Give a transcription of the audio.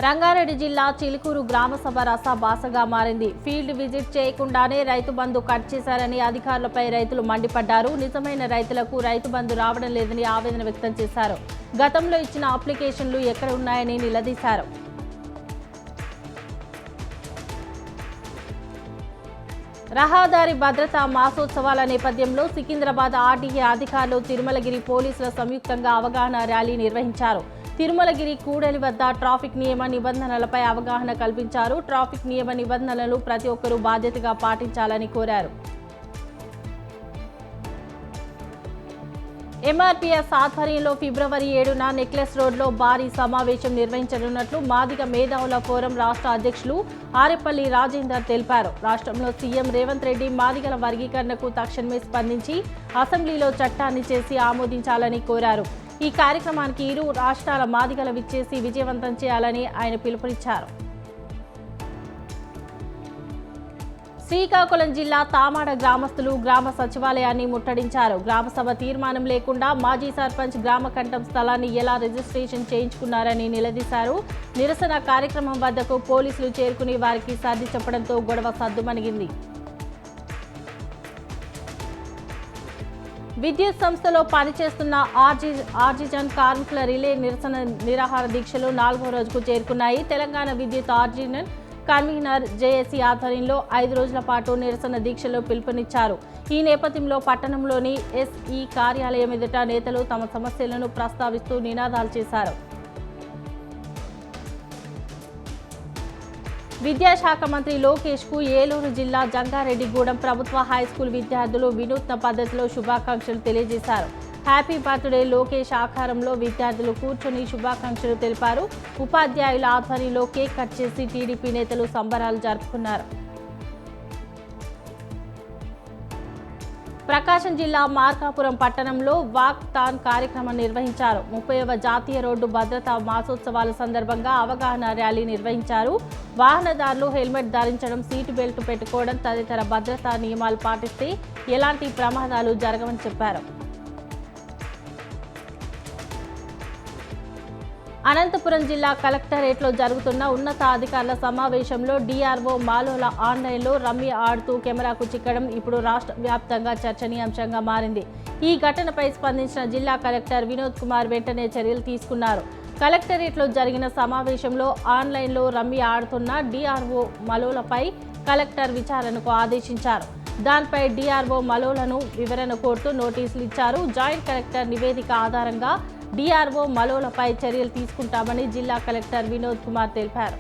రంగారెడ్డి జిల్లా చిలుకూరు గ్రామసభ రసాభాసగా మారింది. Field visit చేయకుండానే రైతు బంధు కట్ చేశారని అధికారులపై రైతులు మండిపడ్డారు. నిజమైన రైతులకు రైతు బంధు రావడం లేదని ఆవేదన వ్యక్తం చేశారు. గతంలో ఇచ్చిన అప్లికేషన్లు ఎక్కడ ఉన్నాయని నిలదీశారు. రహదారి భద్రతా మాసోత్సవాల నేపథ్యంలో సికింద్రాబాద్ ఆర్టీఏ అధికారులు తిరుమలగిరి పోలీసుల సంయుక్తంగా అవగాహన ర్యాలీ నిర్వహించారు. తిరుమలగిరి కూడలి వద్ద ట్రాఫిక్ నియమ నిబంధనలపై అవగాహన కల్పించారు. ట్రాఫిక్ నియమ నిబంధనలు ప్రతి ఒక్కరూ బాధ్యతగా పాటించాలని కోరారు. ఎంఆర్పీఎస్ ఆధ్వర్యంలో ఫిబ్రవరి 7న నెక్లెస్ రోడ్లో భారీ సమావేశం నిర్వహించనున్నట్లు మాదిగ మేధావుల ఫోరం రాష్ట్ర అధ్యక్షులు ఆరేపల్లి రాజేందర్ తెలిపారు. రాష్ట్రంలో సీఎం రేవంత్ రెడ్డి మాదిగల వర్గీకరణకు తక్షణమే స్పందించి అసెంబ్లీలో చట్టాన్ని చేసి ఆమోదించాలని కోరారు. ఈ కార్యక్రమానికి ఇరు రాష్ట్రాల మాదిగల విచ్చేసి విజయవంతం చేయాలని ఆయన పిలుపునిచ్చారు. శ్రీకాకుళం జిల్లా తామాడ గ్రామస్తులు గ్రామ సచివాలయాన్ని ముట్టడించారు. గ్రామసభ తీర్మానం లేకుండా మాజీ సర్పంచ్ గ్రామ కంఠం స్థలాన్ని ఎలా రిజిస్ట్రేషన్ చేయించుకున్నారని నిలదీశారు. నిరసన కార్యక్రమం వద్దకు పోలీసులు చేరుకుని వారికి సర్ది చెప్పడంతో గొడవ సద్దుమణిగింది. విద్యుత్ సంస్థలో పనిచేస్తున్న ఆర్జిజన్ కార్మికుల రిలే నిరసన నిరాహార దీక్షలు 4వ రోజుకు చేరుకున్నాయి. తెలంగాణ విద్యుత్ ఆర్జిజన్ కన్వీనర్ జేఏసీ ఆధ్వర్యంలో 5 రోజుల పాటు నిరసన దీక్షలు పిలుపునిచ్చారు. ఈ నేపథ్యంలో పట్టణంలోని ఎస్ఈ కార్యాలయం ఎదుట నేతలు తమ సమస్యలను ప్రస్తావిస్తూ నినాదాలు చేశారు. విద్యాశాఖ మంత్రి లోకేష్ కు ఏలూరు జిల్లా జంగారెడ్డిగూడెం ప్రభుత్వ హైస్కూల్ విద్యార్థులు వినూత్న పద్ధతిలో శుభాకాంక్షలు తెలియజేశారు. హ్యాపీ బర్త్డే లోకేష్ ఆకారంలో విద్యార్థులు కూర్చొని శుభాకాంక్షలు తెలిపారు. ఉపాధ్యాయుల ఆధ్వర్యంలో కేక్ కట్ చేసి టీడీపీ నేతలు సంబరాలు జరుపుకున్నారు. ప్రకాశం జిల్లా మార్కాపురం పట్టణంలో వాక్ థాన్ కార్యక్రమం నిర్వహించారు. 30వ జాతీయ రోడ్డు భద్రతా మాసోత్సవాల సందర్భంగా అవగాహన ర్యాలీ నిర్వహించారు. వాహనదారులు హెల్మెట్ ధరించడం, సీటు బెల్ట్ పెట్టుకోవడం తదితర భద్రతా నియమాలు పాటిస్తే ఎలాంటి ప్రమాదాలు జరగవని చెప్పారు. అనంతపురం జిల్లా కలెక్టరేట్లో జరుగుతున్న ఉన్నతాధికారుల సమావేశంలో డీఆర్ఓ మాలోల ఆన్లైన్లో రమ్మీ ఆడుతూ కెమెరాకు చిక్కడం ఇప్పుడు రాష్ట్ర వ్యాప్తంగా చర్చనీయాంశంగా మారింది. ఈ ఘటనపై స్పందించిన జిల్లా కలెక్టర్ వినోద్ కుమార్ వెంటనే చర్యలు తీసుకున్నారు. కలెక్టరేట్లో జరిగిన సమావేశంలో ఆన్లైన్లో రమ్మీ ఆడుతున్న డీఆర్ఓ మలోలపై కలెక్టర్ విచారణకు ఆదేశించారు. దానిపై డీఆర్ఓ మలోలను వివరణ కోరుతూ నోటీసులు ఇచ్చారు. జాయింట్ కలెక్టర్ నివేదిక ఆధారంగా డీఆర్ఓ మలోలపై చర్యలు తీసుకుంటామని జిల్లా కలెక్టర్ వినోద్ కుమార్ తెలిపారు.